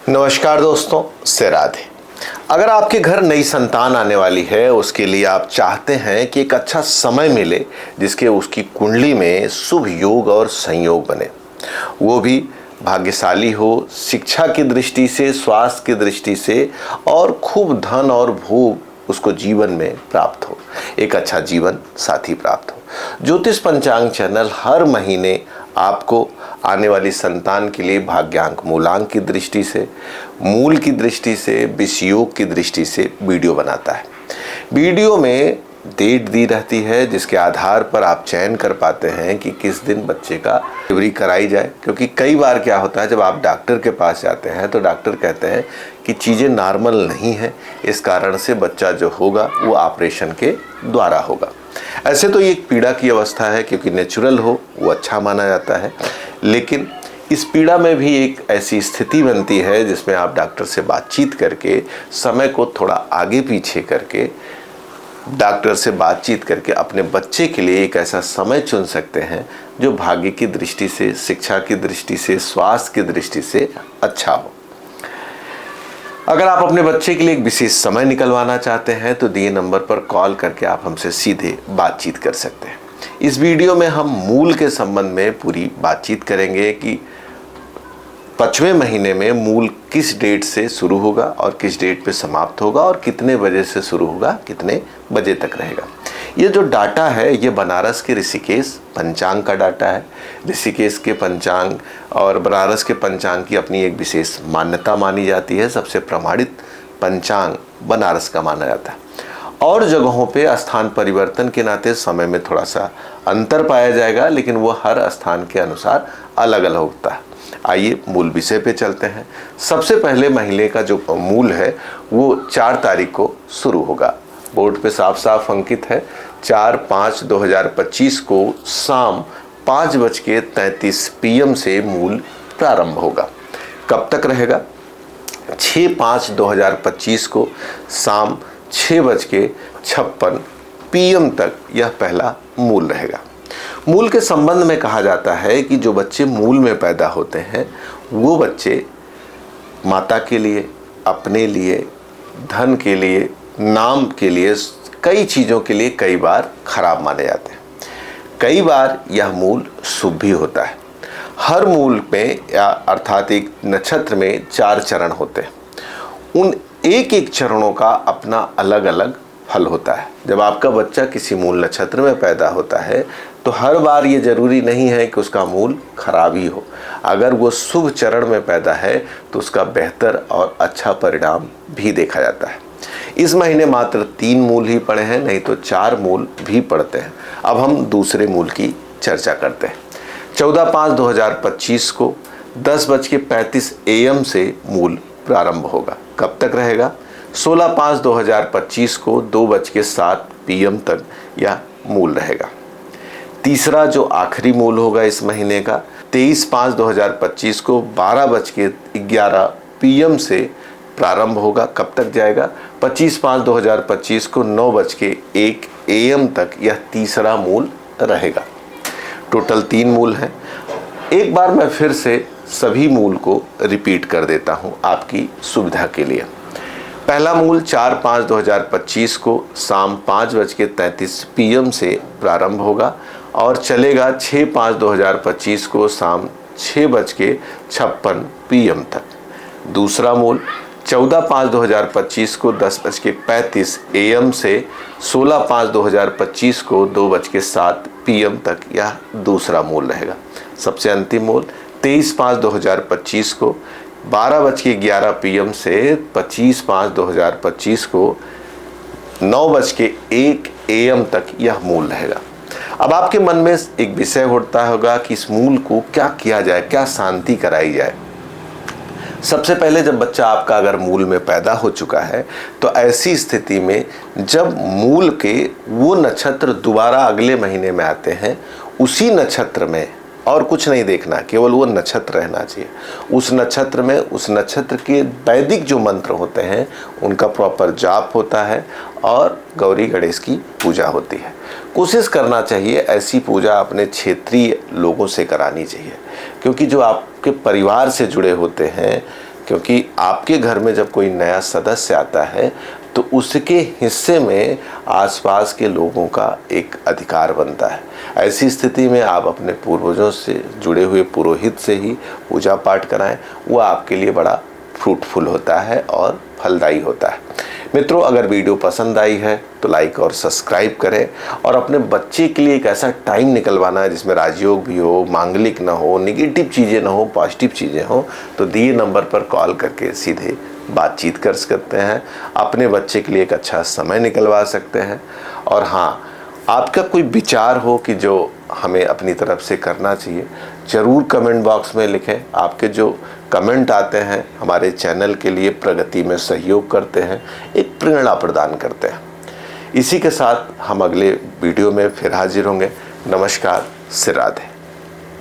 नमस्कार दोस्तों, से राधे। अगर आपके घर नई संतान आने वाली है, उसके लिए आप चाहते हैं कि एक अच्छा समय मिले जिसके उसकी कुंडली में शुभ योग और संयोग बने, वो भी भाग्यशाली हो, शिक्षा की दृष्टि से, स्वास्थ्य की दृष्टि से, और खूब धन और भोग उसको जीवन में प्राप्त हो, एक अच्छा जीवन साथी प्राप्त हो। ज्योतिष पंचांग चैनल हर महीने आपको आने वाली संतान के लिए भाग्यांक, मूलांक की दृष्टि से, मूल की दृष्टि से, विषयोग की दृष्टि से वीडियो बनाता है। वीडियो में डेट दी रहती है जिसके आधार पर आप चयन कर पाते हैं कि किस दिन बच्चे का डिलीवरी कराई जाए। क्योंकि कई बार क्या होता है, जब आप डॉक्टर के पास जाते हैं तो डॉक्टर कहते हैं कि चीज़ें नॉर्मल नहीं हैं, इस कारण से बच्चा जो होगा वो ऑपरेशन के द्वारा होगा। ऐसे तो ये एक पीड़ा की अवस्था है, क्योंकि नेचुरल हो वो अच्छा माना जाता है, लेकिन इस पीड़ा में भी एक ऐसी स्थिति बनती है जिसमें आप डॉक्टर से बातचीत करके, समय को थोड़ा आगे पीछे करके, डॉक्टर से बातचीत करके अपने बच्चे के लिए एक ऐसा समय चुन सकते हैं जो भाग्य की दृष्टि से, शिक्षा की दृष्टि से, स्वास्थ्य की दृष्टि से अच्छा हो। अगर आप अपने बच्चे के लिए एक विशेष समय निकलवाना चाहते हैं तो दिए नंबर पर कॉल करके आप हमसे सीधे बातचीत कर सकते हैं। इस वीडियो में हम मूल के संबंध में पूरी बातचीत करेंगे कि 5वें महीने में मूल किस डेट से शुरू होगा और किस डेट पे समाप्त होगा, और कितने बजे से शुरू होगा, कितने बजे तक रहेगा। ये जो डाटा है ये बनारस के ऋषिकेश पंचांग का डाटा है। ऋषिकेश के पंचांग और बनारस के पंचांग की अपनी एक विशेष मान्यता मानी जाती है। सबसे प्रमाणित पंचांग बनारस का माना जाता है। और जगहों पे स्थान परिवर्तन के नाते समय में थोड़ा सा अंतर पाया जाएगा, लेकिन वो हर स्थान के अनुसार अलग अलग होता है। आइए मूल विषय पे चलते हैं। सबसे पहले महीने का जो मूल है वो 4 तारीख को शुरू होगा। बोर्ड पे साफ साफ अंकित है 4/5/2025 को शाम 5:33 PM से मूल प्रारंभ होगा। कब तक रहेगा? 6/5/2025 को शाम 6:56 PM तक यह पहला मूल रहेगा। मूल के संबंध में कहा जाता है कि जो बच्चे मूल में पैदा होते हैं वो बच्चे माता के लिए, अपने लिए, धन के लिए, नाम के लिए, कई चीज़ों के लिए कई बार खराब माने जाते हैं। कई बार यह मूल शुभ भी होता है। हर मूल में या अर्थात एक नक्षत्र में 4 चरण होते हैं। उन एक एक चरणों का अपना अलग अलग फल होता है। जब आपका बच्चा किसी मूल नक्षत्र में पैदा होता है तो हर बार ये जरूरी नहीं है कि उसका मूल खराब ही हो। अगर वो शुभ चरण में पैदा है तो उसका बेहतर और अच्छा परिणाम भी देखा जाता है। इस महीने मात्र 3 मूल ही पड़े हैं, नहीं तो 4 मूल भी पड़ते हैं। अब हम दूसरे मूल की चर्चा करते हैं। 14/5/2025 को 10:35 AM से मूल प्रारंभ होगा। कब तक रहेगा? 16/5/2025 को 2:07 PM तक यह मूल रहेगा। तीसरा जो आखिरी मूल होगा इस महीने का 23/5/2025 को 12:11 PM से प्रारंभ होगा। कब तक जाएगा? 25/5/2025 को 9:01 AM तक यह तीसरा मूल रहेगा। टोटल 3 मूल हैं। एक बार मैं फिर से सभी मूल को रिपीट कर देता हूं आपकी सुविधा के लिए। पहला मूल 4/5/2025 को शाम 5:33 PM से प्रारंभ होगा और चलेगा 6/5/2025 को शाम 6:56 PM तक। दूसरा मूल 14/5/2025 को 10:35 AM से 16/5/2025 को 2:07 PM तक यह दूसरा मूल रहेगा। सबसे अंतिम मूल 23/5/2025 को 12:11 PM से 25/5/2025 को 9:01 AM तक यह मूल रहेगा। अब आपके मन में एक विषय उठता होगा कि इस मूल को क्या किया जाए, क्या शांति कराई जाए। सबसे पहले जब बच्चा आपका अगर मूल में पैदा हो चुका है तो ऐसी स्थिति में जब मूल के वो नक्षत्र दोबारा अगले महीने में आते हैं, उसी नक्षत्र में और कुछ नहीं देखना, केवल वो नक्षत्र रहना चाहिए। उस नक्षत्र में उस नक्षत्र के वैदिक जो मंत्र होते हैं उनका प्रॉपर जाप होता है और गौरी गणेश की पूजा होती है। कोशिश करना चाहिए ऐसी पूजा अपने क्षेत्रीय लोगों से करानी चाहिए, क्योंकि जो आपके परिवार से जुड़े होते हैं, क्योंकि आपके घर में जब कोई नया सदस्य आता है तो उसके हिस्से में आसपास के लोगों का एक अधिकार बनता है। ऐसी स्थिति में आप अपने पूर्वजों से जुड़े हुए पुरोहित से ही पूजा पाठ कराएं, वो आपके लिए बड़ा फ्रूटफुल होता है और फलदायी होता है। मित्रों, अगर वीडियो पसंद आई है तो लाइक और सब्सक्राइब करें, और अपने बच्चे के लिए एक ऐसा टाइम निकलवाना है जिसमें राजयोग भी हो, मांगलिक ना हो, नेगेटिव चीज़ें ना हो, पॉजिटिव चीज़ें हो, तो दिए नंबर पर कॉल करके सीधे बातचीत कर सकते हैं, अपने बच्चे के लिए एक अच्छा समय निकलवा सकते हैं। और हाँ, आपका कोई विचार हो कि जो हमें अपनी तरफ से करना चाहिए, ज़रूर कमेंट बॉक्स में लिखें। आपके जो कमेंट आते हैं हमारे चैनल के लिए प्रगति में सहयोग करते हैं, एक प्रेरणा प्रदान करते हैं। इसी के साथ हम अगले वीडियो में फिर हाजिर होंगे। नमस्कार, राधे।